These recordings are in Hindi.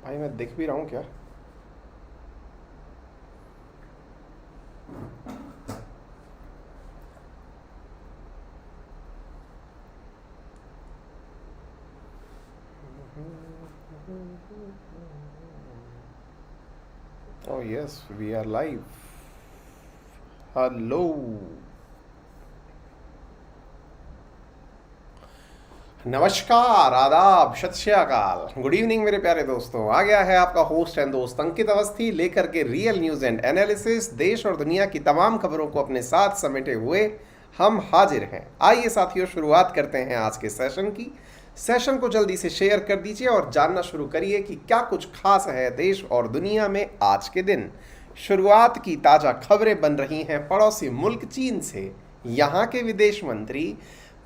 भाई मैं दिख भी रहा हूँ क्या? Oh yes, we are live. Hello, नमस्कार, आदाब, सत श्री अकाल, गुड इवनिंग मेरे प्यारे दोस्तों। आ गया है आपका होस्ट एंड दोस्त अंकित अवस्थी लेकर के रियल न्यूज एंड एनालिसिस, देश और दुनिया की तमाम खबरों को अपने साथ समेटे हुए हम हाजिर हैं। आइए साथियों, शुरुआत करते हैं आज के सेशन की। सेशन को जल्दी से शेयर कर दीजिए और जानना शुरू करिए कि क्या कुछ खास है देश और दुनिया में आज के दिन। शुरुआत की ताज़ा खबरें बन रही हैं पड़ोसी मुल्क चीन से। यहाँ के विदेश मंत्री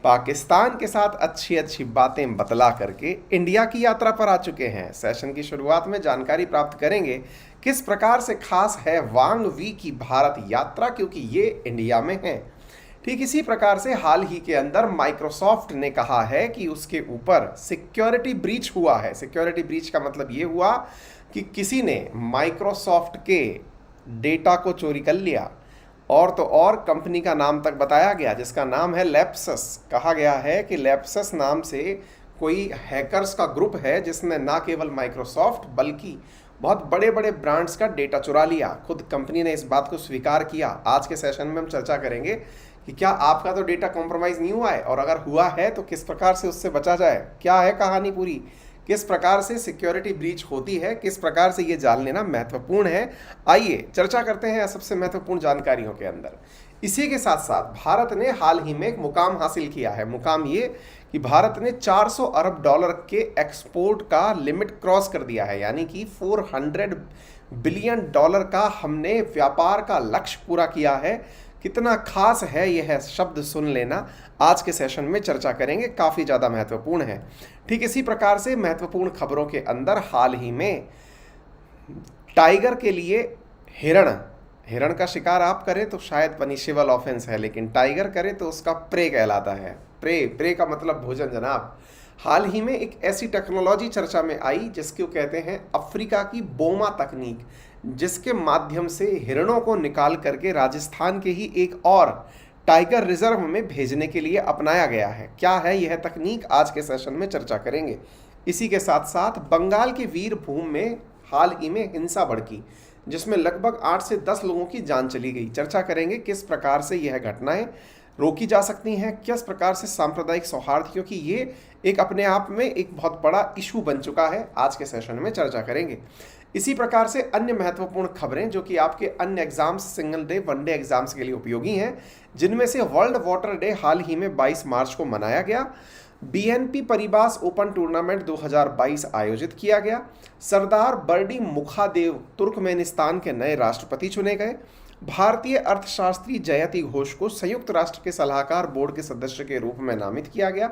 पाकिस्तान के साथ अच्छी अच्छी बातें बतला करके इंडिया की यात्रा पर आ चुके हैं। सेशन की शुरुआत में जानकारी प्राप्त करेंगे किस प्रकार से खास है वांग वी की भारत यात्रा, क्योंकि ये इंडिया में है। ठीक इसी प्रकार से हाल ही के अंदर माइक्रोसॉफ्ट ने कहा है कि उसके ऊपर सिक्योरिटी ब्रीच हुआ है। सिक्योरिटी ब्रीच का मतलब ये हुआ कि किसी ने माइक्रोसॉफ्ट के डेटा को चोरी कर लिया, और तो और कंपनी का नाम तक बताया गया जिसका नाम है लैप्सस। कहा गया है कि लैप्सस नाम से कोई हैकर्स का ग्रुप है जिसने ना केवल माइक्रोसॉफ्ट बल्कि बहुत बड़े बड़े ब्रांड्स का डेटा चुरा लिया। खुद कंपनी ने इस बात को स्वीकार किया। आज के सेशन में हम चर्चा करेंगे कि क्या आपका तो डेटा कॉम्प्रोमाइज़ नहीं हुआ है, और अगर हुआ है तो किस प्रकार से उससे बचा जाए, क्या है कहानी पूरी, किस प्रकार से सिक्योरिटी ब्रीच होती है, किस प्रकार से ये जान लेना महत्वपूर्ण है। आइए चर्चा करते हैं सबसे महत्वपूर्ण जानकारियों के अंदर। इसी के साथ साथ भारत ने हाल ही में एक मुकाम हासिल किया है। मुकाम ये कि भारत ने 400 अरब डॉलर के एक्सपोर्ट का लिमिट क्रॉस कर दिया है, यानी कि 400 बिलियन डॉलर का हमने व्यापार का लक्ष्य पूरा किया है। कितना खास है यह शब्द सुन लेना, आज के सेशन में चर्चा करेंगे, काफ़ी ज़्यादा महत्वपूर्ण है। ठीक इसी प्रकार से महत्वपूर्ण खबरों के अंदर हाल ही में टाइगर के लिए हिरण का शिकार आप करें तो शायद पनिशेबल ऑफेंस है, लेकिन टाइगर करे तो उसका प्रे कहलाता है। प्रे का मतलब भोजन जनाब। हाल ही में एक ऐसी टेक्नोलॉजी चर्चा में आई जिसको कहते हैं अफ्रीका की बोमा तकनीक, जिसके माध्यम से हिरणों को निकाल करके राजस्थान के ही एक और टाइगर रिजर्व में भेजने के लिए अपनाया गया है। क्या है यह तकनीक, आज के सेशन में चर्चा करेंगे। इसी के साथ साथ बंगाल के वीरभूम में हाल ही में हिंसा भड़की, जिसमें लगभग 8 से 10 लोगों की जान चली गई। चर्चा करेंगे किस प्रकार से यह घटनाएं रोकी जा सकती हैं, किस प्रकार से सांप्रदायिक सौहार्द, क्योंकि ये एक अपने आप में एक बहुत बड़ा इशू बन चुका है, आज के सेशन में चर्चा करेंगे। इसी प्रकार से अन्य महत्वपूर्ण खबरें जो कि आपके अन्य exams, single day, one day exams के लिए उपयोगी हैं, जिनमें से वर्ल्ड वाटर डे हाल ही में 22 मार्च को मनाया गया। बीएनपी परिबास ओपन टूर्नामेंट 2022 आयोजित किया गया। सरदार बर्डी मुखादेव तुर्कमेनिस्तान के नए राष्ट्रपति चुने गए। भारतीय अर्थशास्त्री जयति घोष को संयुक्त राष्ट्र के सलाहकार बोर्ड के सदस्य के रूप में नामित किया गया।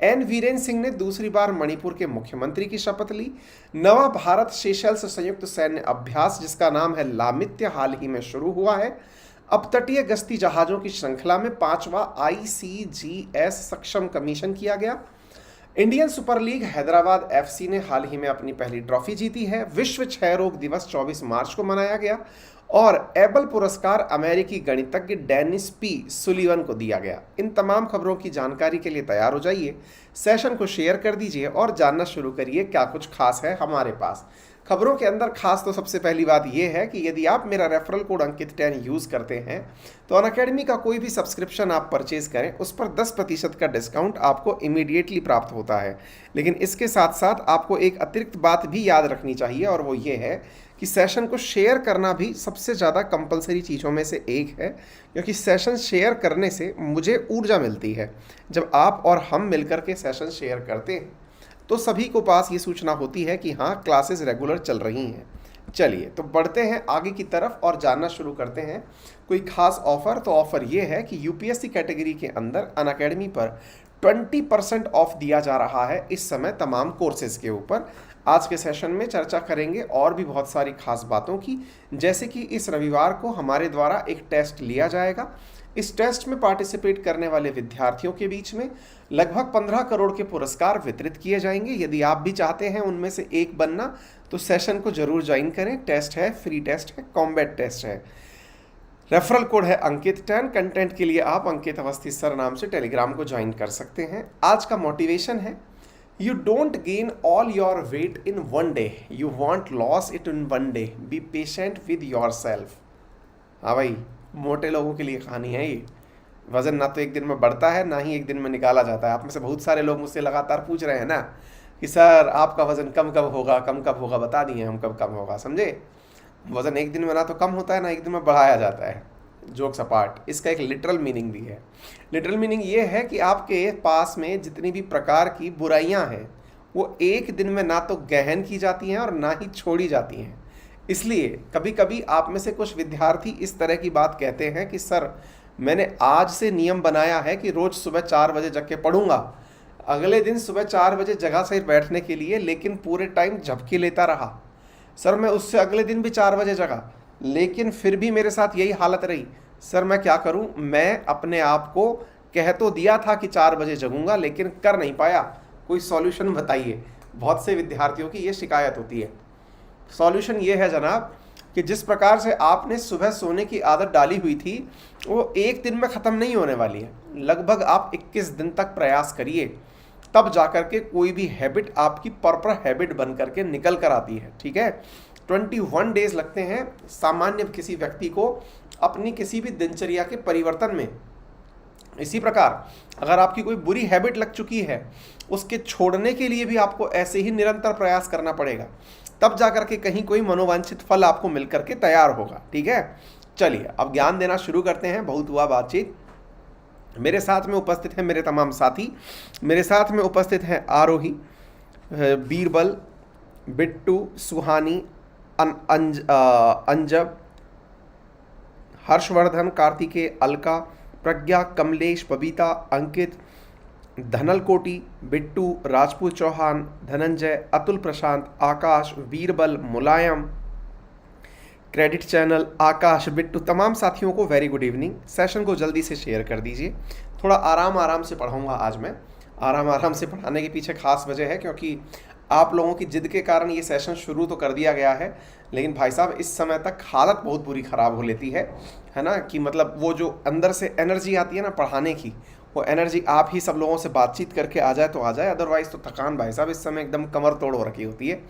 एन वीरेन सिंह ने दूसरी बार मणिपुर के मुख्यमंत्री की शपथ ली। नवा भारत सेशल्स संयुक्त सैन्य अभ्यास, जिसका नाम है लामित्य, हाल ही में शुरू हुआ है। अपतटीय गश्ती जहाजों की श्रृंखला में 5वां ICGS सक्षम कमीशन किया गया। Indian super league Hyderabad FC ने हाल ही में अपनी पहली ट्रॉफी जीती है। विश्व क्षय रोग दिवस 24 मार्च को मनाया गया और एबल पुरस्कार अमेरिकी गणितज्ञ डेनिस P. सुलिवन को दिया गया। इन तमाम खबरों की जानकारी के लिए तैयार हो जाइए, सेशन को शेयर कर दीजिए और जानना शुरू करिए क्या कुछ खास है हमारे पास। खबरों के अंदर खास तो सबसे पहली बात यह है कि यदि आप मेरा रेफरल कोड अंकित 10 यूज़ करते हैं तो अनअकैडमी का कोई भी सब्सक्रिप्शन आप परचेज करें, उस पर 10% का डिस्काउंट आपको इमीडिएटली प्राप्त होता है। लेकिन इसके साथ साथ आपको एक अतिरिक्त बात भी याद रखनी चाहिए, और वो ये है कि सेशन को शेयर करना भी सबसे ज़्यादा कंपलसरी चीज़ों में से एक है, क्योंकि सेशन शेयर करने से मुझे ऊर्जा मिलती है जब आप और हम मिलकर के सेशन शेयर करते हैं। तो सभी को पास ये सूचना होती है कि हाँ, क्लासेस रेगुलर चल रही हैं। चलिए तो बढ़ते हैं आगे की तरफ और जानना शुरू करते हैं कोई खास ऑफ़र। तो ऑफ़र ये है कि यूपीएससी कैटेगरी के अंदर अनअकैडमी पर 20% ऑफ दिया जा रहा है इस समय तमाम कोर्सेज़ के ऊपर। आज के सेशन में चर्चा करेंगे और भी बहुत सारी खास बातों की, जैसे कि इस रविवार को हमारे द्वारा एक टेस्ट लिया जाएगा। इस टेस्ट में पार्टिसिपेट करने वाले विद्यार्थियों के बीच में लगभग 15 करोड़ के पुरस्कार वितरित किए जाएंगे। यदि आप भी चाहते हैं उनमें से एक बनना तो सेशन को जरूर ज्वाइन करें। टेस्ट है, फ्री टेस्ट है, कॉम्बैट टेस्ट है। रेफरल कोड है अंकित10। कंटेंट के लिए आप अंकित अवस्थी सर नाम से टेलीग्राम को ज्वाइन कर सकते हैं। आज का मोटिवेशन है, you don't gain all your weight in one day, you want loss it in one day, be patient with your self. हाँ भाई, मोटे लोगों के लिए कहानी है ये। वज़न ना तो एक दिन में बढ़ता है, ना ही एक दिन में निकाला जाता है। आप में से बहुत सारे लोग मुझसे लगातार पूछ रहे हैं ना कि सर आपका वज़न कम कब होगा, कम कब होगा, बता दिए हम कब कम होगा। समझे? वज़न एक दिन में ना तो कम होता है, ना एक दिन में बढ़ाया जाता है। जोक्स अपार्ट, इसका एक लिटरल मीनिंग भी है। लिटरल मीनिंग ये है कि आपके पास में जितनी भी प्रकार की बुराइयां हैं वो एक दिन में ना तो गहन की जाती हैं और ना ही छोड़ी जाती हैं। इसलिए कभी कभी आप में से कुछ विद्यार्थी इस तरह की बात कहते हैं कि सर मैंने आज से नियम बनाया है कि रोज़ सुबह 4 बजे जग के पढ़ूंगा। अगले दिन सुबह 4 बजे जगह से बैठने के लिए लेकिन पूरे टाइम झपकी लेता रहा। सर मैं उससे अगले दिन भी 4 बजे जगा, लेकिन फिर भी मेरे साथ यही हालत रही। सर मैं क्या करूं? मैं अपने आप को कह तो दिया था कि 4 बजे जगूंगा, लेकिन कर नहीं पाया। कोई सॉल्यूशन बताइए। बहुत से विद्यार्थियों की ये शिकायत होती है। सॉल्यूशन ये है जनाब कि जिस प्रकार से आपने सुबह सोने की आदत डाली हुई थी वो एक दिन में ख़त्म नहीं होने वाली है। लगभग आप 21 दिन तक प्रयास करिए, तब जाकर के कोई भी हैबिट आपकी प्रॉपर हैबिट बन करके निकल कर आती है। ठीक है, 21 डेज लगते हैं सामान्य किसी व्यक्ति को अपनी किसी भी दिनचर्या के परिवर्तन में। इसी प्रकार अगर आपकी कोई बुरी हैबिट लग चुकी है, उसके छोड़ने के लिए भी आपको ऐसे ही निरंतर प्रयास करना पड़ेगा, तब जाकर के कहीं कोई मनोवांछित फल आपको मिल करके तैयार होगा। ठीक है, चलिए अब ज्ञान देना शुरू करते हैं। बहुत हुआ बातचीत। मेरे साथ में उपस्थित हैं मेरे तमाम साथी। मेरे साथ में उपस्थित हैं आरोही, बीरबल, बिट्टू, सुहानी, अंजब, हर्षवर्धन, कार्तिकेय, अलका, प्रज्ञा, कमलेश, बबीता, अंकित, धनल कोटी, बिट्टू, राजपूत चौहान, धनंजय, अतुल प्रशांत, आकाश, बीरबल, मुलायम, क्रेडिट चैनल, आकाश, बिट्टू, तमाम साथियों को वेरी गुड इवनिंग। सेशन को जल्दी से शेयर कर दीजिए। थोड़ा आराम से पढ़ाऊंगा आज मैं। आराम से पढ़ाने के पीछे खास वजह है क्योंकि आप लोगों की जिद के कारण ये सेशन शुरू तो कर दिया गया है, लेकिन भाई साहब इस समय तक हालत बहुत बुरी ख़राब हो लेती है ना, कि मतलब वो जो अंदर से एनर्जी आती है ना पढ़ाने की, वो एनर्जी आप ही सब लोगों से बातचीत करके आ जाए तो आ जाए, अदरवाइज़ तो थकान भाई साहब इस समय एकदम कमर तोड़ हो रखी होती है।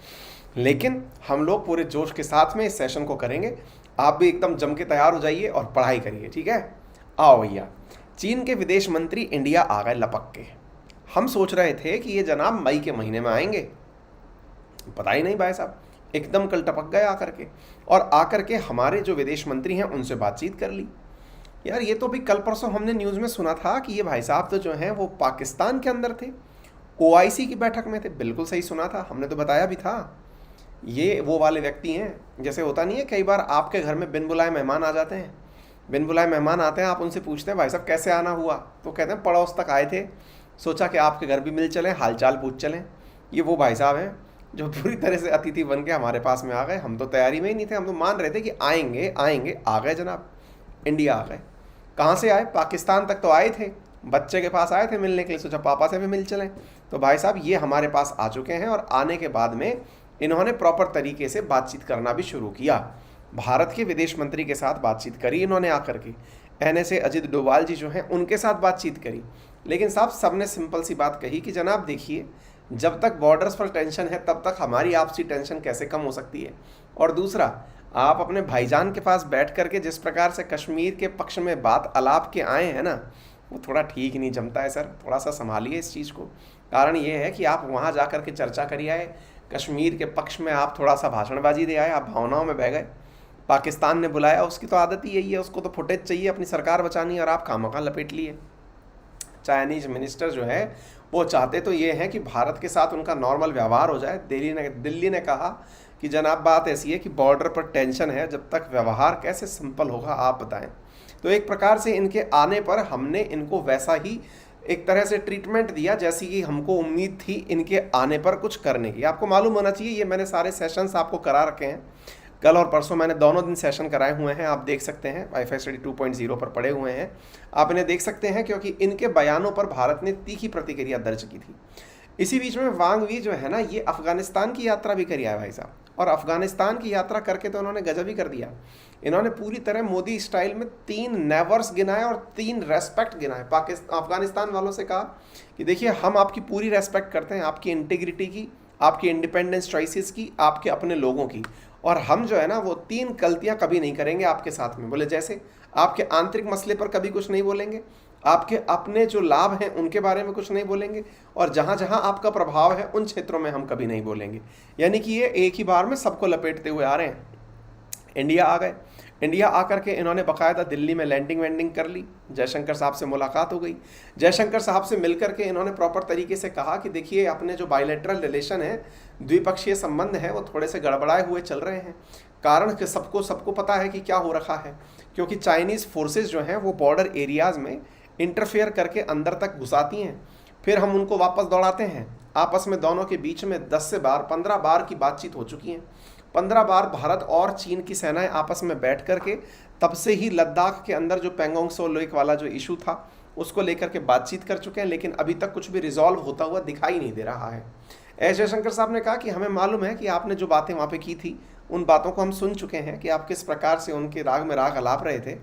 लेकिन हम लोग पूरे जोश के साथ में इस सेशन को करेंगे। आप भी एकदम जम के तैयार हो जाइए और पढ़ाई करिए। ठीक है, आओ भैया। चीन के विदेश मंत्री इंडिया आ गए लपक के। हम सोच रहे थे कि ये जनाब मई के महीने में आएंगे, पता ही नहीं भाई साहब एकदम कल टपक गए आकर के, और आकर के हमारे जो विदेश मंत्री हैं उनसे बातचीत कर ली। यार ये तो भी कल परसों हमने न्यूज़ में सुना था कि ये भाई साहब तो जो हैं वो पाकिस्तान के अंदर थे, OIC की बैठक में थे। बिल्कुल सही सुना था, हमने तो बताया भी था। ये वो वाले व्यक्ति हैं, जैसे होता नहीं है कई बार आपके घर में बिन बुलाए मेहमान आ जाते हैं। बिन बुलाए मेहमान आते हैं, आप उनसे पूछते हैं भाई साहब कैसे आना हुआ, तो कहते हैं पड़ोस तक आए थे, सोचा कि आपके घर भी मिल चलें, हालचाल पूछ चलें। ये वो भाई साहब हैं जो पूरी तरह से अतिथि बन के हमारे पास में आ गए। हम तो तैयारी में ही नहीं थे, हम तो मान रहे थे कि आएंगे आएंगे, आ गए जनाब, इंडिया आ गए। कहाँ से आए? पाकिस्तान तक तो आए थे, बच्चे के पास आए थे मिलने के लिए, सोचा पापा से भी मिल चलें। तो भाई साहब ये हमारे पास आ चुके हैं, और आने के बाद में इन्होंने प्रॉपर तरीके से बातचीत करना भी शुरू किया। भारत के विदेश मंत्री के साथ बातचीत करी इन्होंने आकर के, NSA अजित डोभाल जी जो हैं उनके साथ बातचीत करी। लेकिन साहब सबने सिंपल सी बात कही कि जनाब देखिए, जब तक बॉर्डर्स पर टेंशन है तब तक हमारी आपसी टेंशन कैसे कम हो सकती है। और दूसरा, आप अपने भाईजान के पास बैठ करके जिस प्रकार से कश्मीर के पक्ष में बात अलाप के आए हैं ना, वो थोड़ा ठीक नहीं जमता है सर। थोड़ा सा संभालिए इस चीज़ को। कारण ये है कि आप वहाँ जा कर के चर्चा करिए आए, कश्मीर के पक्ष में आप थोड़ा सा भाषणबाजी दे आए, आप भावनाओं में बह गए। पाकिस्तान ने बुलाया, उसकी तो आदत ही यही है, उसको तो फुटेज चाहिए, अपनी सरकार बचानी है, और आप खामखा लपेट लिए। चाइनीज़ मिनिस्टर जो है वो चाहते तो ये हैं कि भारत के साथ उनका नॉर्मल व्यवहार हो जाए। दिल्ली ने कहा कि जनाब बात ऐसी है कि बॉर्डर पर टेंशन है, जब तक व्यवहार कैसे सिंपल होगा आप बताएं। तो एक प्रकार से इनके आने पर हमने इनको वैसा ही एक तरह से ट्रीटमेंट दिया जैसी कि हमको उम्मीद थी इनके आने पर कुछ करने की। आपको मालूम होना चाहिए, ये मैंने सारे सेशंस आपको करा रखे हैं, कल और परसों मैंने दोनों दिन सेशन कराए हुए हैं, आप देख सकते हैं, वाईफाई स्टडी 2.0 पर पड़े हुए हैं, आप इन्हें देख सकते हैं, क्योंकि इनके बयानों पर भारत ने तीखी प्रतिक्रिया दर्ज की थी। इसी बीच में वांग वी जो है ना, ये अफगानिस्तान की यात्रा भी करी है भाई साहब, और अफगानिस्तान की यात्रा करके तो उन्होंने गजब ही कर दिया। इन्होंने पूरी तरह मोदी स्टाइल में 3 नेवर्स गिनाए और 3 रेस्पेक्ट गिनाए। अफगानिस्तान वालों से कहा कि देखिए हम आपकी पूरी रेस्पेक्ट करते हैं, आपकी इंटीग्रिटी की, आपकी इंडिपेंडेंस चॉइसेस की, आपके अपने लोगों की, और हम जो है ना वो 3 गलतियां कभी नहीं करेंगे आपके साथ में। बोले जैसे आपके आंतरिक मसले पर कभी कुछ नहीं बोलेंगे, आपके अपने जो लाभ हैं उनके बारे में कुछ नहीं बोलेंगे, और जहां जहां आपका प्रभाव है उन क्षेत्रों में हम कभी नहीं बोलेंगे। यानी कि ये एक ही बार में सबको लपेटते हुए आ रहे हैं। इंडिया आ गए, इंडिया आकर के इन्होंने बाकायदा दिल्ली में लैंडिंग वैंडिंग कर ली, जयशंकर साहब से मुलाकात हो गई। जयशंकर साहब से मिलकर के इन्होंने प्रॉपर तरीके से कहा कि देखिए अपने जो बायलैटरल रिलेशन है, द्विपक्षीय संबंध है, वो थोड़े से गड़बड़ाए हुए चल रहे हैं। कारण कि सबको पता है कि क्या हो रखा है, क्योंकि चाइनीज़ फोर्सेज जो हैं वो बॉर्डर एरियाज़ में इंटरफेयर करके अंदर तक घुसाती हैं, फिर हम उनको वापस दौड़ाते हैं। आपस में दोनों के बीच में 10 से 15 बार की बातचीत हो चुकी है। 15 बार भारत और चीन की सेनाएं आपस में बैठ करके तब से ही लद्दाख के अंदर जो पेंगोंग सो लेक वाला जो इशू था उसको लेकर के बातचीत कर चुके हैं, लेकिन अभी तक कुछ भी रिजॉल्व होता हुआ दिखाई नहीं दे रहा है। एस जयशंकर साहब ने कहा कि हमें मालूम है कि आपने जो बातें वहाँ पे की थी उन बातों को हम सुन चुके हैं कि आप किस प्रकार से उनके राग में राग अलाप रहे थे।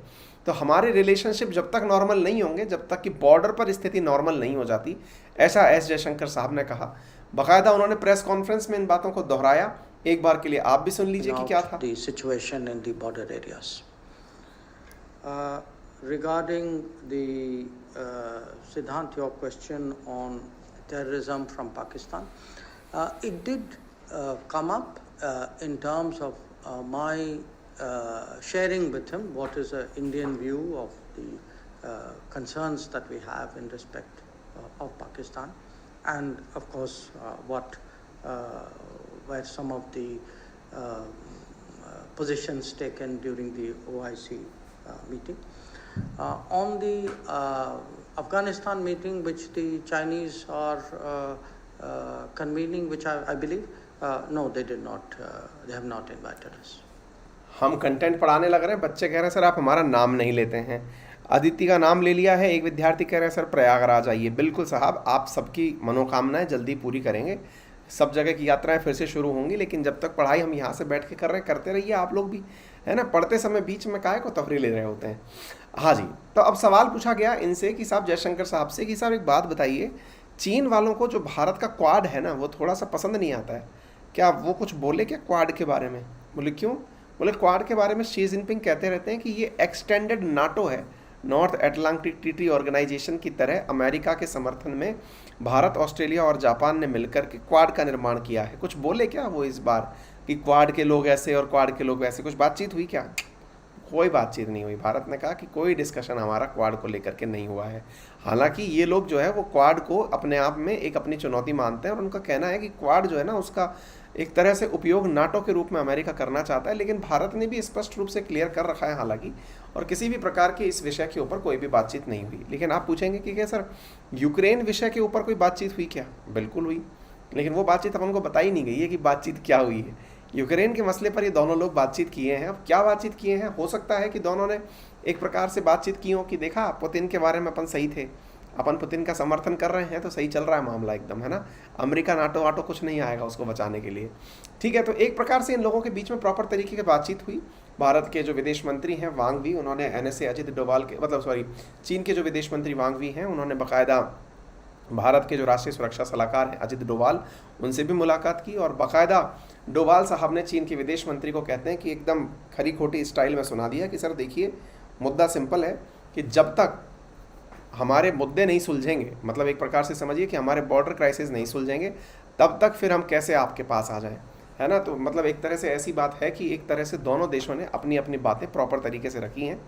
तो हमारे रिलेशनशिप जब तक नॉर्मल नहीं होंगे, जब तक कि बॉर्डर पर स्थिति नॉर्मल नहीं हो जाती, ऐसा एस जयशंकर साहब ने कहा। बाकायदा उन्होंने प्रेस कॉन्फ्रेंस में इन बातों को दोहराया। एक बार के लिए आप भी सुन लीजिए कि क्या था। The situation in the border areas. Regarding the Siddhant, your question on terrorism from Pakistan, it did come up in terms of my sharing with him what is an Indian view of the concerns that we have in respect of Pakistan, and of course what were some of the positions taken during the OIC meeting. On the Afghanistan meeting which the Chinese are convening, which I believe, no, they did not, they have not invited us. हम कंटेंट पढ़ाने लग रहे हैं, बच्चे कह रहे हैं सर आप हमारा नाम नहीं लेते हैं। अदिति का नाम ले लिया है, एक विद्यार्थी कह रहे हैं सर प्रयागराज आइए। बिल्कुल साहब, आप सबकी मनोकामनाएं जल्दी पूरी करेंगे, सब जगह की यात्राएं फिर से शुरू होंगी, लेकिन जब तक पढ़ाई हम यहाँ से बैठ के कर रहे हैं करते रहिए आप लोग भी, है ना। पढ़ते समय बीच में काहे को तफरी ले रहे होते हैं। हाँ जी, तो अब सवाल पूछा गया इनसे कि साहब जयशंकर साहब से कि साहब एक बात बताइए, चीन वालों को जो भारत का क्वाड है ना वो थोड़ा सा पसंद नहीं आता है, क्या वो कुछ बोले क्या क्वाड के बारे में? बोले क्यों? बोले क्वाड के बारे में शी जिनपिंग कहते रहते हैं कि ये एक्सटेंडेड नाटो है, नॉर्थ एटलांटिक ट्रीटी ऑर्गेनाइजेशन की तरह। अमेरिका के समर्थन में भारत, ऑस्ट्रेलिया और जापान ने मिलकर के क्वाड का निर्माण किया है। कुछ बोले क्या वो इस बार कि क्वाड के लोग ऐसे और क्वाड के लोग वैसे? कुछ बातचीत हुई क्या? कोई बातचीत नहीं हुई। भारत ने कहा कि कोई डिस्कशन हमारा क्वाड को लेकर के नहीं हुआ है। हालांकि ये लोग जो है वो क्वाड को अपने आप में एक अपनी चुनौती मानते हैं और उनका कहना है कि क्वाड जो है ना उसका एक तरह से उपयोग नाटो के रूप में अमेरिका करना चाहता है, लेकिन भारत ने भी स्पष्ट रूप से क्लियर कर रखा है हालांकि, और किसी भी प्रकार के इस विषय के ऊपर कोई भी बातचीत नहीं हुई। लेकिन आप पूछेंगे कि क्या सर यूक्रेन विषय के ऊपर कोई बातचीत हुई क्या? बिल्कुल हुई, लेकिन वो बातचीत अपन को बताई नहीं गई है कि बातचीत क्या हुई है। यूक्रेन के मसले पर ये दोनों लोग बातचीत किए हैं। अब क्या बातचीत किए हैं? हो सकता है कि दोनों ने एक प्रकार से बातचीत की हो कि देखा पुतिन के बारे में अपन सही थे, अपन पुतिन का समर्थन कर रहे हैं तो सही चल रहा है मामला एकदम, है ना। अमेरिका नाटो वाटो कुछ नहीं आएगा उसको बचाने के लिए, ठीक है। तो एक प्रकार से इन लोगों के बीच में प्रॉपर तरीके की बातचीत हुई। भारत के जो विदेश मंत्री हैं वांग वी, उन्होंने NSA अजित डोभाल के चीन के जो विदेश मंत्री वांग वी हैं उन्होंने बाकायदा भारत के जो राष्ट्रीय सुरक्षा सलाहकार हैं अजित डोभाल, उनसे भी मुलाकात की। और बाकायदा डोभाल साहब ने चीन के विदेश मंत्री को कहते हैं कि एकदम खरी खोटी स्टाइल में सुना दिया कि सर देखिए मुद्दा सिंपल है कि जब तक हमारे मुद्दे नहीं सुलझेंगे, मतलब एक प्रकार से समझिए कि हमारे बॉर्डर क्राइसिस नहीं सुलझेंगे, तब तक फिर हम कैसे आपके पास आ जाएं, है ना। तो मतलब एक तरह से ऐसी बात है कि एक तरह से दोनों देशों ने अपनी अपनी बातें प्रॉपर तरीके से रखी हैं।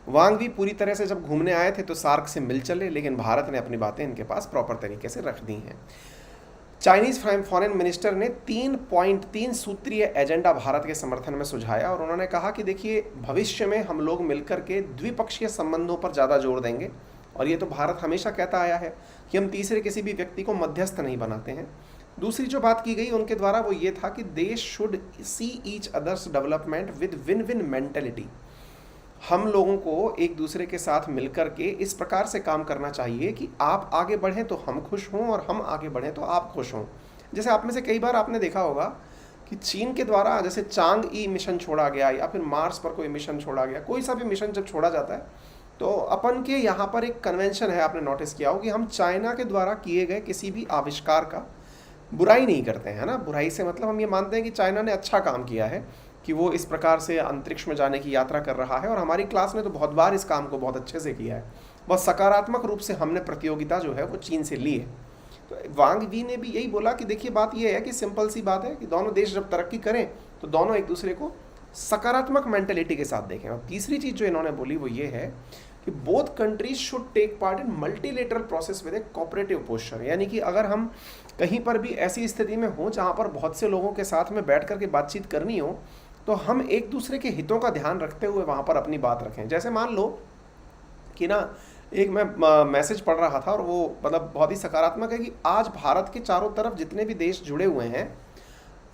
वांग वी पूरी तरह से जब घूमने आए थे तो सार्क से मिल चले, लेकिन भारत ने अपनी बातें इनके पास प्रॉपर तरीके से रख दी हैं। चाइनीज फॉरेन मिनिस्टर ने 3 सूत्रीय एजेंडा भारत के समर्थन में सुझाया और उन्होंने कहा कि देखिए, भविष्य में हम लोग मिलकर के द्विपक्षीय संबंधों पर ज़्यादा जोर देंगे, और ये तो भारत हमेशा कहता आया है कि हम तीसरे किसी भी व्यक्ति को मध्यस्थ नहीं बनाते हैं। दूसरी जो बात की गई उनके द्वारा वो ये था कि देश should see each others development with win win mentality. हम लोगों को एक दूसरे के साथ मिलकर के इस प्रकार से काम करना चाहिए कि आप आगे बढ़ें तो हम खुश हों और हम आगे बढ़ें तो आप खुश हों। जैसे आप में से कई बार आपने देखा होगा कि चीन के द्वारा जैसे चांग ई मिशन छोड़ा गया या फिर मार्स पर कोई मिशन छोड़ा गया, कोई सा भी मिशन जब छोड़ा जाता है तो अपन के यहाँ पर एक कन्वेंशन है, आपने नोटिस किया हो कि हम चाइना के द्वारा किए गए किसी भी आविष्कार का बुराई नहीं करते हैं ना। बुराई से मतलब हम ये मानते हैं कि चाइना ने अच्छा काम किया है कि वो इस प्रकार से अंतरिक्ष में जाने की यात्रा कर रहा है, और हमारी क्लास ने तो बहुत बार इस काम को बहुत अच्छे से किया है। बहुत सकारात्मक रूप से हमने प्रतियोगिता जो है वो चीन से ली है। तो वांग वी ने भी यही बोला कि देखिए, बात ये है कि सिंपल सी बात है कि दोनों देश जब तरक्की करें तो दोनों एक दूसरे को सकारात्मक मेंटेलिटी के साथ देखें। और तीसरी चीज़ जो इन्होंने बोली वो ये है कि both countries should take part in multilateral process with a cooperative posture. यानी कि अगर हम कहीं पर भी ऐसी स्थिति में हों जहाँ पर बहुत से लोगों के साथ में बैठ करके बातचीत करनी हो, तो हम एक दूसरे के हितों का ध्यान रखते हुए वहाँ पर अपनी बात रखें। जैसे मान लो कि ना, एक मैं मैसेज पढ़ रहा था और वो मतलब बहुत ही सकारात्मक है कि आज भारत के चारों तरफ जितने भी देश जुड़े हुए हैं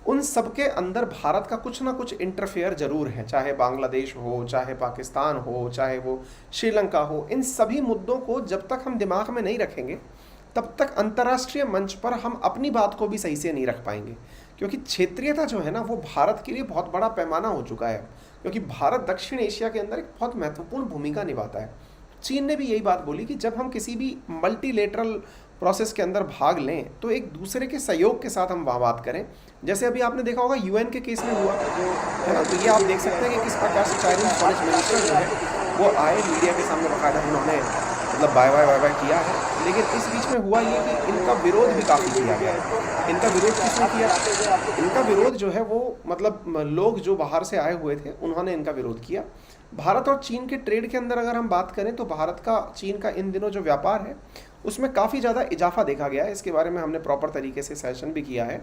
उन सबके अंदर भारत का कुछ ना कुछ इंटरफेयर जरूर है, चाहे बांग्लादेश हो, चाहे पाकिस्तान हो, चाहे वो श्रीलंका हो। इन सभी मुद्दों को जब तक हम दिमाग में नहीं रखेंगे तब तक अंतर्राष्ट्रीय मंच पर हम अपनी बात को भी सही से नहीं रख पाएंगे, क्योंकि क्षेत्रीयता जो है ना वो भारत के लिए बहुत बड़ा पैमाना हो चुका है, क्योंकि भारत दक्षिण एशिया के अंदर एक बहुत महत्वपूर्ण भूमिका निभाता है। चीन ने भी यही बात बोली कि जब हम किसी भी मल्टीलेटरल प्रोसेस के अंदर भाग लें तो एक दूसरे के सहयोग के साथ हम वहाँ बात करें। जैसे अभी आपने देखा होगा यूएन के केस में हुआ है ना, तो ये आप देख सकते हैं कि किस प्रकार से चाइनीज फॉरेन मिनिस्टर जो है वो आए मीडिया के सामने, बकायदा उन्होंने मतलब बाय बाय किया है। लेकिन इस बीच में हुआ ये कि इनका विरोध भी काफ़ी किया गया है। इनका विरोध किसने किया? इनका विरोध जो है वो मतलब लोग जो बाहर से आए हुए थे उन्होंने इनका विरोध किया। भारत और चीन के ट्रेड के अंदर अगर हम बात करें तो भारत का चीन का इन दिनों जो व्यापार है उसमें काफ़ी ज़्यादा इजाफा देखा गया है। इसके बारे में हमने प्रॉपर तरीके से सेशन भी किया है,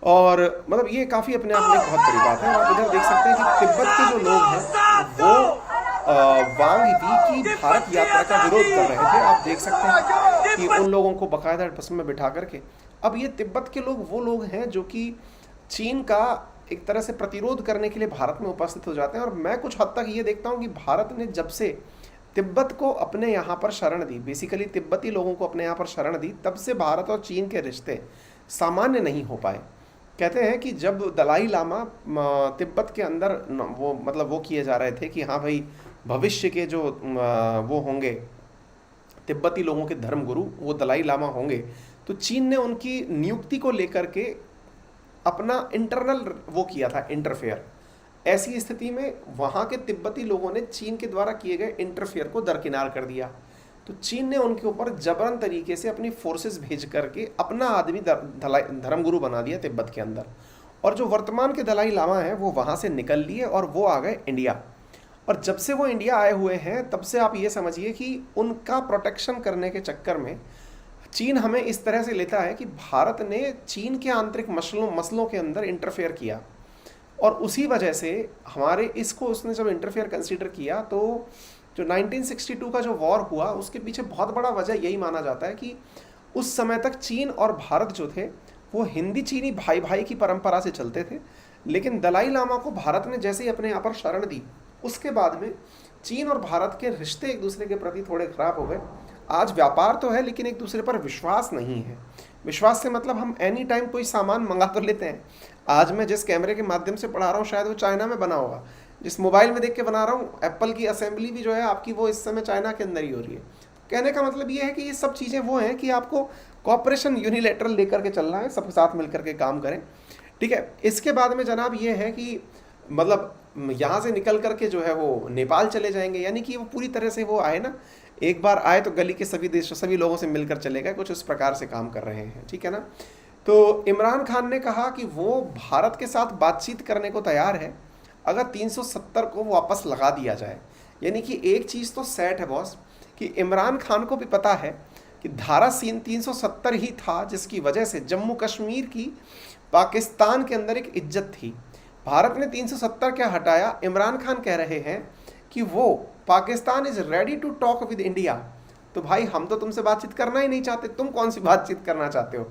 और मतलब ये काफ़ी अपने आप में एक बहुत बड़ी बात है। और आप इधर देख सकते हैं कि तिब्बत के जो लोग हैं वो वांग वी की भारत यात्रा का विरोध कर रहे थे। आप देख सकते हैं कि उन लोगों को बाकायदा बस में बिठा करके, अब ये तिब्बत के लोग वो लोग हैं जो कि चीन का एक तरह से प्रतिरोध करने के लिए भारत में उपस्थित हो जाते हैं। और मैं कुछ हद तक ये देखता हूँ कि भारत ने जब से तिब्बत को अपने यहाँ पर शरण दी, बेसिकली तिब्बती लोगों को अपने यहाँ पर शरण दी, तब से भारत और चीन के रिश्ते सामान्य नहीं हो पाए। कहते हैं कि जब दलाई लामा तिब्बत के अंदर वो मतलब वो किए जा रहे थे कि हाँ भाई भविष्य के जो वो होंगे तिब्बती लोगों के धर्मगुरु वो दलाई लामा होंगे, तो चीन ने उनकी नियुक्ति को लेकर के अपना इंटरनल वो किया था, इंटरफेयर। ऐसी स्थिति में वहाँ के तिब्बती लोगों ने चीन के द्वारा किए गए इंटरफेयर को दरकिनार कर दिया। तो चीन ने उनके ऊपर जबरन तरीके से अपनी फोर्सेस भेज करके अपना आदमी धर्मगुरु बना दिया तिब्बत के अंदर। और जो वर्तमान के दलाई लामा हैं वो वहाँ से निकल लिए और वो आ गए इंडिया। और जब से वो इंडिया आए हुए हैं तब से आप ये समझिए कि उनका प्रोटेक्शन करने के चक्कर में चीन हमें इस तरह से लेता है कि भारत ने चीन के आंतरिक मसलों के अंदर इंटरफेयर किया, और उसी वजह से हमारे इसको उसने जब इंटरफेयर कंसीडर किया तो जो 1962 का जो वॉर हुआ उसके पीछे बहुत बड़ा वजह यही माना जाता है कि उस समय तक चीन और भारत जो थे वो हिंदी चीनी भाई भाई की परंपरा से चलते थे। लेकिन दलाई लामा को भारत ने जैसे ही अपने यहाँ पर शरण दी उसके बाद में चीन और भारत के रिश्ते एक दूसरे के प्रति थोड़े खराब हो गए। आज व्यापार तो है लेकिन एक दूसरे पर विश्वास नहीं है। विश्वास से मतलब हम एनी टाइम कोई सामान मंगा तो लेते हैं। आज मैं जिस कैमरे के माध्यम से पढ़ा रहा हूँ शायद वो चाइना में बना होगा, जिस मोबाइल में देख के बना रहा हूँ एप्पल की असेंबली भी जो है आपकी वो इस समय चाइना के अंदर ही हो रही है। कहने का मतलब ये है कि ये सब चीज़ें वो हैं कि आपको कॉपरेशन यूनिलेटरल लेकर के चलना है, सब साथ मिल करके काम करें, ठीक है। इसके बाद में जनाब ये है कि मतलब यहाँ से निकल करके जो है वो नेपाल चले जाएंगे, यानी कि वो पूरी तरह से वो आए ना, एक बार आए तो गली के सभी देश सभी लोगों से मिलकर चले गए, कुछ उस प्रकार से काम कर रहे हैं, ठीक है ना। तो इमरान खान ने कहा कि वो भारत के साथ बातचीत करने को तैयार है अगर 370 को वापस लगा दिया जाए। यानी कि एक चीज़ तो सेट है बॉस कि इमरान खान को भी पता है कि धारा 370 ही था जिसकी वजह से जम्मू कश्मीर की पाकिस्तान के अंदर एक इज्जत थी। भारत ने 370 क्या हटाया, इमरान खान कह रहे हैं कि वो Pakistan is ready to talk with India. तो भाई हम तो तुमसे बातचीत करना ही नहीं चाहते, तुम कौन सी बातचीत करना चाहते हो।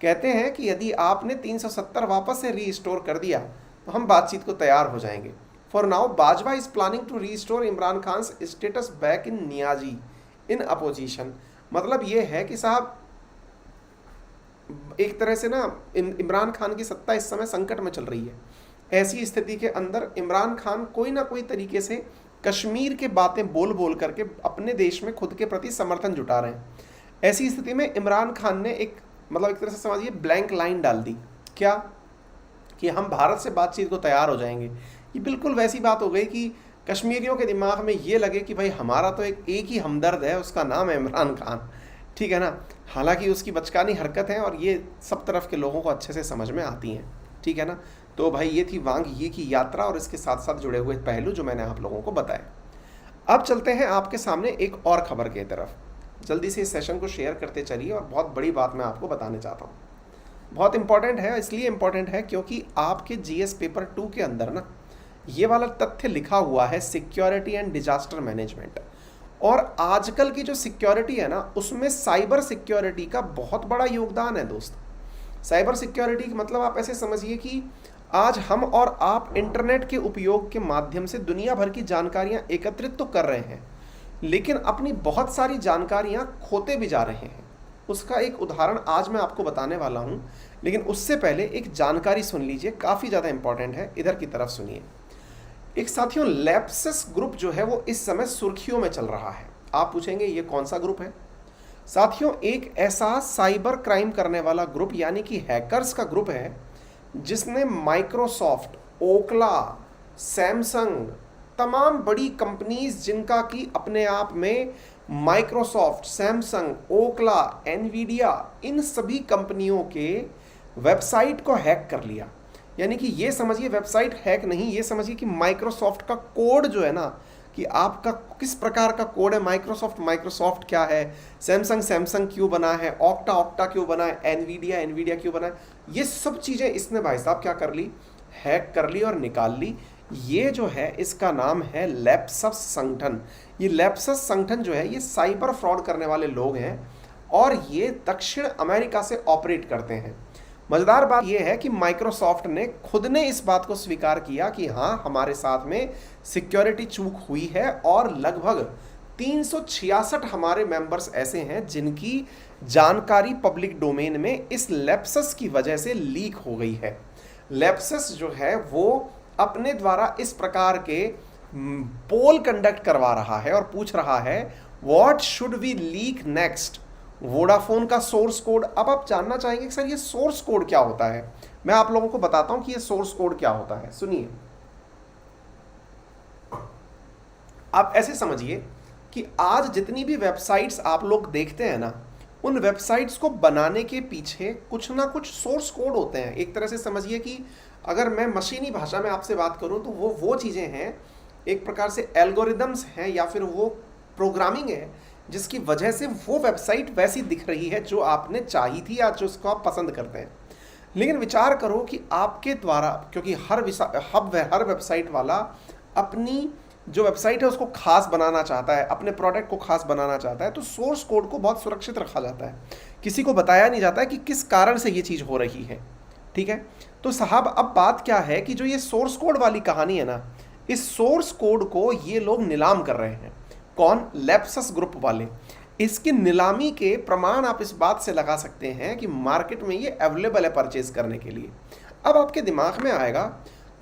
कहते हैं कि यदि आपने 370 वापस से रीस्टोर कर दिया तो हम बातचीत को तैयार हो जाएंगे। For now Bajwa is planning to restore Imran Khan status back in Niazi in opposition. मतलब ये है कि साहब एक तरह से ना इमरान खान की सत्ता इस समय संकट में चल रही है। ऐसी स्थिति के अंदर इमरान खान कोई ना कोई तरीके से कश्मीर के बातें बोल बोल करके अपने देश में खुद के प्रति समर्थन जुटा रहे हैं। ऐसी स्थिति में इमरान खान ने एक तरह से समझिए ब्लैंक लाइन डाल दी, क्या कि हम भारत से बातचीत को तैयार हो जाएंगे। ये बिल्कुल वैसी बात हो गई कि कश्मीरियों के दिमाग में ये लगे कि भाई हमारा तो एक ही हमदर्द है, उसका नाम है इमरान खान, ठीक है ना। हालांकि उसकी बचकानी हरकत है और ये सब तरफ के लोगों को अच्छे से समझ में आती हैं, ठीक है ना। तो भाई ये थी वांग ये की यात्रा और इसके साथ साथ जुड़े हुए पहलू जो मैंने आप लोगों को बताए। अब चलते हैं आपके सामने एक और खबर की तरफ। जल्दी से इस सेशन को शेयर करते चलिए और बहुत बड़ी बात मैं आपको बताने चाहता हूँ। बहुत इंपॉर्टेंट है, इसलिए इंपॉर्टेंट है क्योंकि आपके जीएस पेपर 2 के अंदर ना ये वाला तथ्य लिखा हुआ है, सिक्योरिटी एंड डिजास्टर मैनेजमेंट। और आजकल की जो सिक्योरिटी है ना उसमें साइबर सिक्योरिटी का बहुत बड़ा योगदान है दोस्त। साइबर सिक्योरिटी का मतलब आप ऐसे समझिए कि आज हम और आप इंटरनेट के उपयोग के माध्यम से दुनिया भर की जानकारियां एकत्रित तो कर रहे हैं, लेकिन अपनी बहुत सारी जानकारियां खोते भी जा रहे हैं। उसका एक उदाहरण आज मैं आपको बताने वाला हूं, लेकिन उससे पहले एक जानकारी सुन लीजिए, काफ़ी ज़्यादा इंपॉर्टेंट है, इधर की तरफ सुनिए। एक साथियों लैप्सस ग्रुप जो है वो इस समय सुर्खियों में चल रहा है। आप पूछेंगे ये कौन सा ग्रुप है। साथियों एक ऐसा साइबर क्राइम करने वाला ग्रुप यानी कि हैकर्स का ग्रुप है जिसने माइक्रोसॉफ्ट, ओकला, सैमसंग, तमाम बड़ी कंपनीज जिनका कि अपने आप में माइक्रोसॉफ्ट, सैमसंग, ओकला, एनवीडिया, इन सभी कंपनियों के वेबसाइट को हैक कर लिया। यानी कि ये समझिए वेबसाइट हैक नहीं, ये समझिए कि माइक्रोसॉफ्ट का कोड जो है ना कि आपका किस प्रकार का कोड है, माइक्रोसॉफ्ट क्या है, सैमसंग क्यों बना है, ऑक्टा क्यों बना है, एनवीडिया क्यों बना है, ये सब चीज़ें इसने भाई साहब क्या कर ली, हैक कर ली और निकाल ली। ये जो है इसका नाम है लैप्सस संगठन। ये लैप्सस संगठन जो है ये साइबर फ्रॉड करने वाले लोग हैं और ये दक्षिण अमेरिका से ऑपरेट करते हैं। मज़ेदार बात यह है कि माइक्रोसॉफ्ट ने खुद ने इस बात को स्वीकार किया कि हाँ हमारे साथ में सिक्योरिटी चूक हुई है और लगभग 366 हमारे मेंबर्स ऐसे हैं जिनकी जानकारी पब्लिक डोमेन में इस लैप्सस की वजह से लीक हो गई है। लैप्सस जो है वो अपने द्वारा इस प्रकार के पोल कंडक्ट करवा रहा है और पूछ रहा है what should we leak next. Vodafone का सोर्स कोड। अब आप जानना चाहेंगे कि सर ये सोर्स कोड क्या होता है। मैं आप लोगों को बताता हूं कि ये सोर्स कोड क्या होता है, सुनिए। आप ऐसे समझिए कि आज जितनी भी वेबसाइट्स आप लोग देखते हैं ना, उन वेबसाइट्स को बनाने के पीछे कुछ ना कुछ सोर्स कोड होते हैं। एक तरह से समझिए कि अगर मैं मशीनी भाषा में आपसे बात करूं तो वो चीज़ें हैं, एक प्रकार से एल्गोरिदम्स हैं या फिर वो प्रोग्रामिंग है जिसकी वजह से वो वेबसाइट वैसी दिख रही है जो आपने चाही थी या जो उसको आप पसंद करते हैं। लेकिन विचार करो कि आपके द्वारा, क्योंकि हर वेबसाइट वाला अपनी जो वेबसाइट है उसको खास बनाना चाहता है, अपने प्रोडक्ट को खास बनाना चाहता है, तो सोर्स कोड को बहुत सुरक्षित रखा जाता है। किसी को बताया नहीं जाता है कि किस कारण से ये चीज़ हो रही है, ठीक है। तो साहब अब बात क्या है कि जो ये सोर्स कोड वाली कहानी है ना, इस सोर्स कोड को ये लोग नीलाम कर रहे हैं। कौन? लैप्सस ग्रुप वाले। इसकी नीलामी के प्रमाण आप इस बात से लगा सकते हैं कि मार्केट में ये अवेलेबल है परचेज करने के लिए। अब आपके दिमाग में आएगा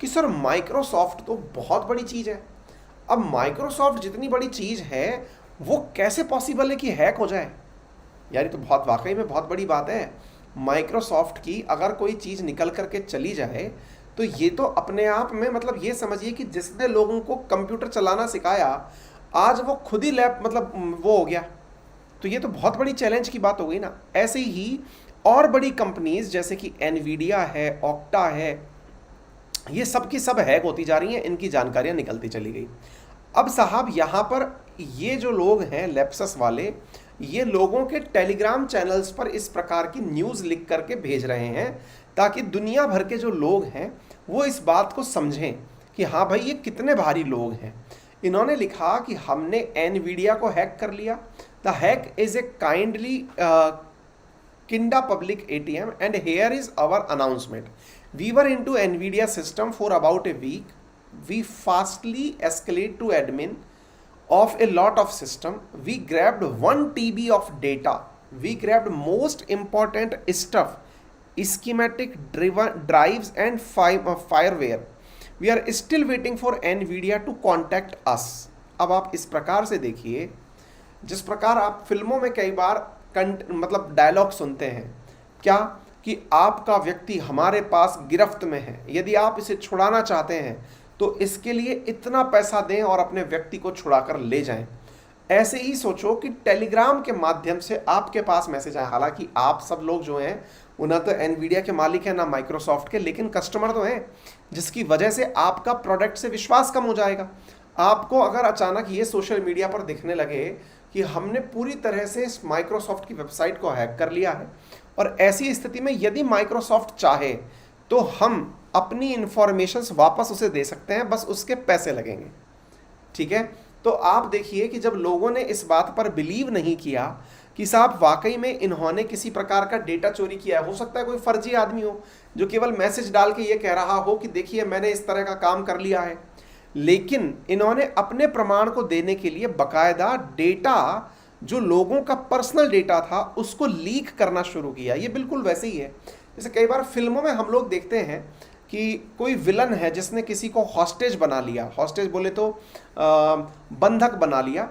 कि सर माइक्रोसॉफ्ट तो बहुत बड़ी चीज़ है। अब माइक्रोसॉफ्ट जितनी बड़ी चीज़ है वो कैसे पॉसिबल है कि हैक हो जाए? यार ये तो बहुत वाकई में बहुत बड़ी बात है। माइक्रोसॉफ्ट की अगर कोई चीज़ निकल करके चली जाए तो ये तो अपने आप में मतलब ये समझिए कि जिसने लोगों को कंप्यूटर चलाना सिखाया आज वो खुद ही वो हो गया, तो ये तो बहुत बड़ी चैलेंज की बात हो गई ना। ऐसे ही और बड़ी कंपनीज जैसे कि एनवीडिया है, ऑक्टा है, ये सब की सब हैक होती जा रही हैं, इनकी जानकारियां निकलती चली गई। अब साहब यहाँ पर ये जो लोग हैं लैप्सस वाले, ये लोगों के टेलीग्राम चैनल्स पर इस प्रकार की न्यूज़ लिख करके भेज रहे हैं ताकि दुनिया भर के जो लोग हैं वो इस बात को समझें कि हाँ भाई ये कितने भारी लोग हैं। इन्होंने लिखा कि हमने एनवीडिया को हैक कर लिया। The hack is a kindly kinda public ATM and here is our announcement. We were into Nvidia system for about a week. We fastly escalate to admin of a lot of system. We grabbed 1 TB of data. We grabbed most important stuff, schematic drives and fireware. We are still waiting for NVIDIA to contact us. अब आप इस प्रकार से देखिए, जिस प्रकार आप फिल्मों में कई बार मतलब डायलॉग सुनते हैं क्या कि आपका व्यक्ति हमारे पास गिरफ्त में है, यदि आप इसे छुड़ाना चाहते हैं तो इसके लिए इतना पैसा दें और अपने व्यक्ति को छुड़ाकर ले जाएं। ऐसे ही सोचो कि टेलीग्राम के माध्यम से आपके पास मैसेज आए। हालांकि आप सब लोग जो हैं वो ना तो एनवीडिया के मालिक हैं ना माइक्रोसॉफ्ट के, लेकिन कस्टमर तो हैं, जिसकी वजह से आपका प्रोडक्ट से विश्वास कम हो जाएगा। आपको अगर अचानक ये सोशल मीडिया पर दिखने लगे कि हमने पूरी तरह से इस माइक्रोसॉफ्ट की वेबसाइट को हैक कर लिया है, और ऐसी स्थिति में यदि माइक्रोसॉफ्ट चाहे तो हम अपनी इंफॉर्मेशंस वापस उसे दे सकते हैं, बस उसके पैसे लगेंगे। ठीक है, तो आप देखिए कि जब लोगों ने इस बात पर बिलीव नहीं किया कि साहब वाकई में इन्होंने किसी प्रकार का डेटा चोरी किया है, हो सकता है कोई फर्जी आदमी हो जो केवल मैसेज डाल के ये कह रहा हो कि देखिए मैंने इस तरह का काम कर लिया है, लेकिन इन्होंने अपने प्रमाण को देने के लिए बकायदा डेटा, जो लोगों का पर्सनल डेटा था, उसको लीक करना शुरू किया। ये बिल्कुल वैसे ही है जैसे कई बार फिल्मों में हम लोग देखते हैं कि कोई विलन है जिसने किसी को हॉस्टेज बना लिया, हॉस्टेज बोले तो बंधक बना लिया,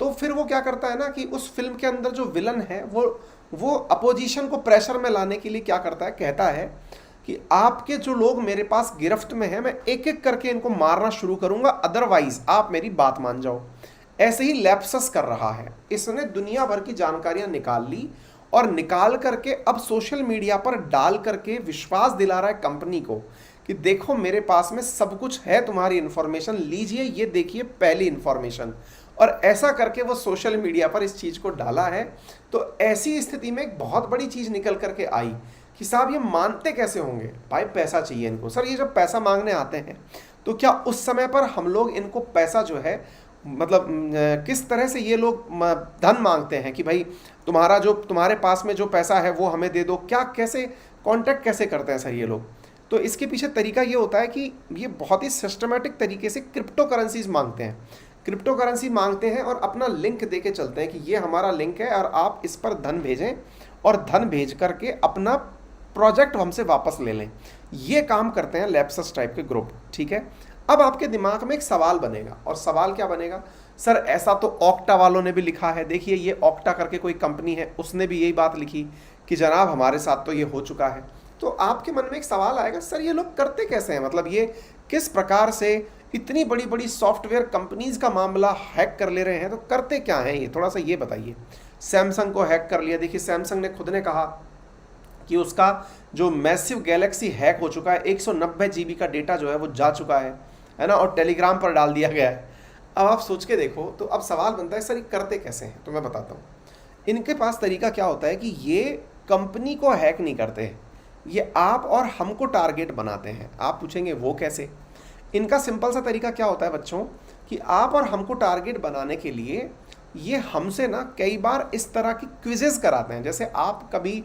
तो फिर वो क्या करता है ना कि उस फिल्म के अंदर जो विलन है वो अपोजिशन को प्रेशर में लाने के लिए क्या करता है, कहता है कि आपके जो लोग मेरे पास गिरफ्त में हैं, मैं एक एक करके इनको मारना शुरू करूंगा, अदरवाइज आप मेरी बात मान जाओ। ऐसे ही लैप्सस कर रहा है, इसने दुनिया भर की जानकारियां निकाल ली और निकाल करके अब सोशल मीडिया पर डाल करके विश्वास दिला रहा है कंपनी को कि देखो मेरे पास में सब कुछ है, तुम्हारी इंफॉर्मेशन लीजिए, ये देखिए पहली इंफॉर्मेशन। और ऐसा करके वो सोशल मीडिया पर इस चीज़ को डाला है। तो ऐसी स्थिति में एक बहुत बड़ी चीज़ निकल करके आई कि साहब ये मानते कैसे होंगे, भाई पैसा चाहिए इनको। सर ये जब पैसा मांगने आते हैं तो क्या उस समय पर हम लोग इनको पैसा जो है मतलब किस तरह से ये लोग धन मांगते हैं कि भाई तुम्हारे पास में जो पैसा है वो हमें दे दो, क्या कैसे कांटेक्ट कैसे करते हैं सर ये लोग? तो इसके पीछे तरीका ये होता है कि ये बहुत ही सिस्टमेटिक तरीके से क्रिप्टो करेंसीज मांगते हैं, क्रिप्टो करेंसी मांगते हैं और अपना लिंक दे के चलते हैं कि ये हमारा लिंक है और आप इस पर धन भेजें और धन भेज करके अपना प्रोजेक्ट हमसे वापस ले लें। ये काम करते हैं लैप्सस टाइप के ग्रुप। ठीक है, अब आपके दिमाग में एक सवाल बनेगा, और सवाल क्या बनेगा, सर ऐसा तो ऑक्टा वालों ने भी लिखा है, देखिए ये ऑक्टा करके कोई कंपनी है, उसने भी यही बात लिखी कि जनाब हमारे साथ तो ये हो चुका है। तो आपके मन में एक सवाल आएगा, सर ये लोग करते कैसे हैं, मतलब ये किस प्रकार से इतनी बड़ी बड़ी सॉफ्टवेयर कंपनीज का मामला हैक कर ले रहे हैं, तो करते क्या हैं ये, थोड़ा सा ये बताइए। सैमसंग को हैक कर लिया, देखिए सैमसंग ने खुद ने कहा कि उसका जो मैसिव गैलेक्सी हैक हो चुका है, 190 GB का डेटा जो है वो जा चुका है ना, और टेलीग्राम पर डाल दिया गया है। अब आप सोच के देखो, तो अब सवाल बनता है सर ये करते कैसे हैं, तो मैं बताता हूँ। इनके पास तरीका क्या होता है कि ये कंपनी को हैक नहीं करते हैं, ये आप और हमको टारगेट बनाते हैं। आप पूछेंगे वो कैसे? इनका सिंपल सा तरीका क्या होता है बच्चों कि आप और हमको टारगेट बनाने के लिए ये हमसे ना कई बार इस तरह की क्विजेस कराते हैं। जैसे आप कभी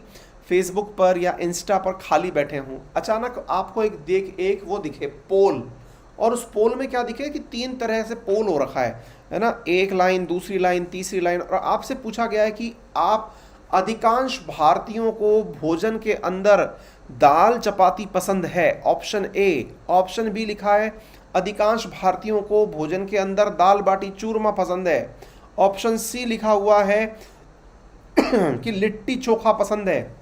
फेसबुक पर या इंस्टा पर खाली बैठे हों, अचानक आपको एक वो दिखे पोल, और उस पोल में क्या दिखे कि 3 तरह से पोल हो रखा है ना, एक लाइन, दूसरी लाइन, तीसरी लाइन, और आपसे पूछा गया है कि आप अधिकांश भारतीयों को भोजन के अंदर दाल चपाती पसंद है, ऑप्शन ए। ऑप्शन बी लिखा है अधिकांश भारतीयों को भोजन के अंदर दाल बाटी चूरमा पसंद है। ऑप्शन सी लिखा हुआ है कि लिट्टी चोखा पसंद है।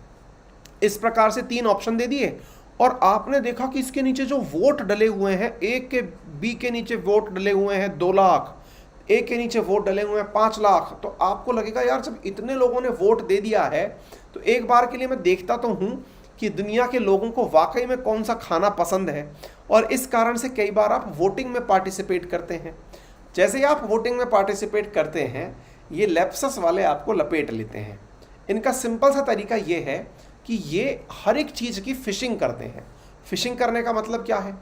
इस प्रकार से 3 ऑप्शन दे दिए, और आपने देखा कि इसके नीचे जो वोट डले हुए हैं, ए के बी के नीचे वोट डले हुए हैं 2 लाख, ए के नीचे वोट डले हुए हैं 5 लाख। तो आपको लगेगा यार जब इतने लोगों ने वोट दे दिया है तो एक बार के लिए मैं देखता तो हूँ कि दुनिया के लोगों को वाकई में कौन सा खाना पसंद है, और इस कारण से कई बार आप वोटिंग में पार्टिसिपेट करते हैं। जैसे ही आप वोटिंग में पार्टिसिपेट करते हैं, ये लैप्सस वाले आपको लपेट लेते हैं। इनका सिंपल सा तरीका ये है कि ये हर एक चीज़ की फिशिंग करते हैं। फिशिंग करने का मतलब क्या है,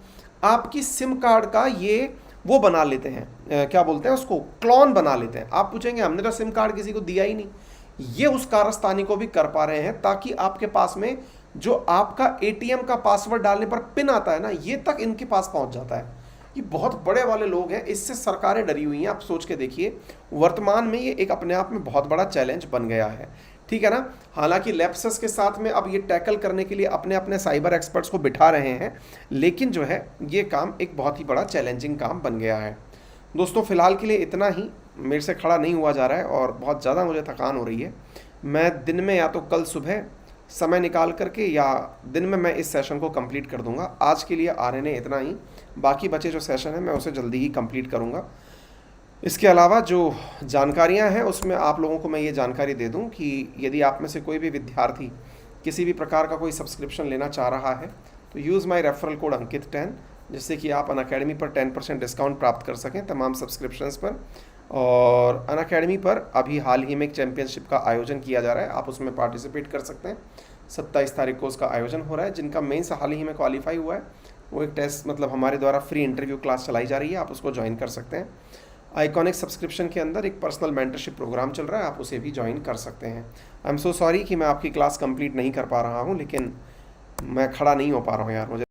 आपकी सिम कार्ड का ये वो बना लेते हैं, क्या बोलते हैं उसको, क्लोन बना लेते हैं। आप पूछेंगे हमने तो सिम कार्ड किसी को दिया ही नहीं, ये उस कारस्तानी को भी कर पा रहे हैं, ताकि आपके पास में जो आपका एटीएम का पासवर्ड डालने पर पिन आता है ना, ये तक इनके पास पहुंच जाता है। ये बहुत बड़े वाले लोग हैं, इससे सरकारें डरी हुई हैं। आप सोच के देखिए, वर्तमान में ये एक अपने आप में बहुत बड़ा चैलेंज बन गया है, ठीक है ना। हालांकि लैप्सेस के साथ में अब ये टैकल करने के लिए अपने अपने साइबर एक्सपर्ट्स को बिठा रहे हैं, लेकिन जो है ये काम एक बहुत ही बड़ा चैलेंजिंग काम बन गया है। दोस्तों फिलहाल के लिए इतना ही, मेरे से खड़ा नहीं हुआ जा रहा है और बहुत ज़्यादा मुझे थकान हो रही है। मैं दिन में या तो कल सुबह समय निकाल करके या दिन में मैं इस सेशन को कंप्लीट कर दूंगा। आज के लिए आ रहे ने इतना ही, बाकी बचे जो सेशन है मैं उसे जल्दी ही कंप्लीट करूंगा। इसके अलावा जो जानकारियां हैं उसमें आप लोगों को मैं ये जानकारी दे दूं कि यदि आप में से कोई भी विद्यार्थी किसी भी प्रकार का कोई सब्सक्रिप्शन लेना चाह रहा है तो यूज़ माई रेफरल कोड अंकित 10, जिससे कि आप अनअकैडमी पर 10% डिस्काउंट प्राप्त कर सकें तमाम सब्सक्रिप्शंस पर। और अनअकैडमी पर अभी हाल ही में एक चैम्पियनशिप का आयोजन किया जा रहा है, आप उसमें पार्टिसिपेट कर सकते हैं। 27 तारीख को उसका आयोजन हो रहा है। जिनका मेंस हाल ही में क्वालिफाई हुआ है वो एक टेस्ट, मतलब हमारे द्वारा फ्री इंटरव्यू क्लास चलाई जा रही है, आप उसको ज्वाइन कर सकते हैं। आइकॉनिक सब्सक्रिप्शन के अंदर एक पर्सनल मेंटरशिप प्रोग्राम चल रहा है, आप उसे भी ज्वाइन कर सकते हैं। आई एम सो सॉरी कि मैं आपकी क्लास कंप्लीट नहीं कर पा रहा हूँ, लेकिन मैं खड़ा नहीं हो पा रहा हूँ यार, मुझे